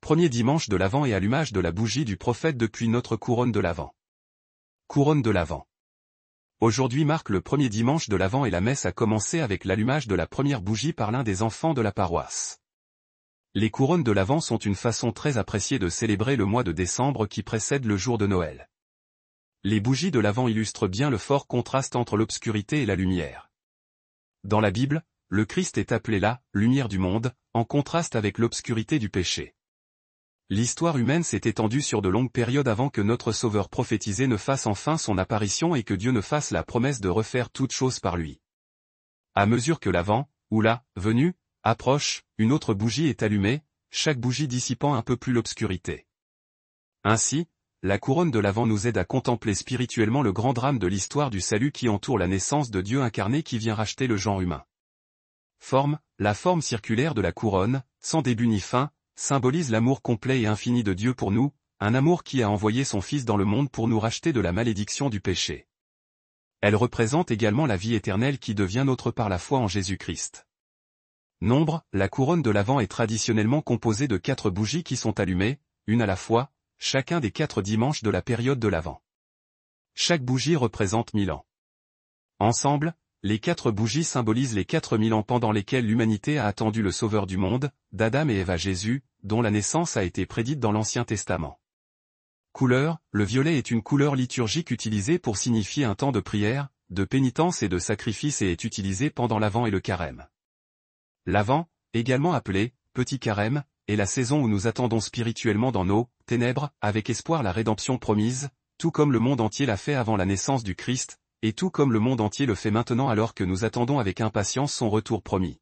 Premier dimanche de l'Avent et allumage de la bougie du prophète depuis notre couronne de l'Avent. Couronne de l'Avent. Aujourd'hui marque le premier dimanche de l'Avent et la messe a commencé avec l'allumage de la première bougie par l'un des enfants de la paroisse. Les couronnes de l'Avent sont une façon très appréciée de célébrer le mois de décembre qui précède le jour de Noël. Les bougies de l'Avent illustrent bien le fort contraste entre l'obscurité et la lumière. Dans la Bible, le Christ est appelé la « lumière du monde », en contraste avec l'obscurité du péché. L'histoire humaine s'est étendue sur de longues périodes avant que notre Sauveur prophétisé ne fasse enfin son apparition et que Dieu ne fasse la promesse de refaire toutes choses par lui. À mesure que l'Avent, ou la venue, approche, une autre bougie est allumée, chaque bougie dissipant un peu plus l'obscurité. Ainsi, la couronne de l'Avent nous aide à contempler spirituellement le grand drame de l'histoire du salut qui entoure la naissance de Dieu incarné qui vient racheter le genre humain. La forme circulaire de la couronne, sans début ni fin, symbolise l'amour complet et infini de Dieu pour nous, un amour qui a envoyé son Fils dans le monde pour nous racheter de la malédiction du péché. Elle représente également la vie éternelle qui devient nôtre par la foi en Jésus-Christ. Nombre, la couronne de l'Avent est traditionnellement composée de 4 bougies qui sont allumées, une à la fois, chacun des 4 dimanches de la période de l'Avent. Chaque bougie représente 1000 ans. Ensemble, les 4 bougies symbolisent les 4000 ans pendant lesquels l'humanité a attendu le Sauveur du monde, d'Adam et Ève à Jésus, dont la naissance a été prédite dans l'Ancien Testament. Couleur, le violet est une couleur liturgique utilisée pour signifier un temps de prière, de pénitence et de sacrifice et est utilisé pendant l'Avent et le Carême. L'Avent, également appelé Petit Carême, est la saison où nous attendons spirituellement dans nos ténèbres, avec espoir la rédemption promise, tout comme le monde entier l'a fait avant la naissance du Christ, et tout comme le monde entier le fait maintenant alors que nous attendons avec impatience son retour promis.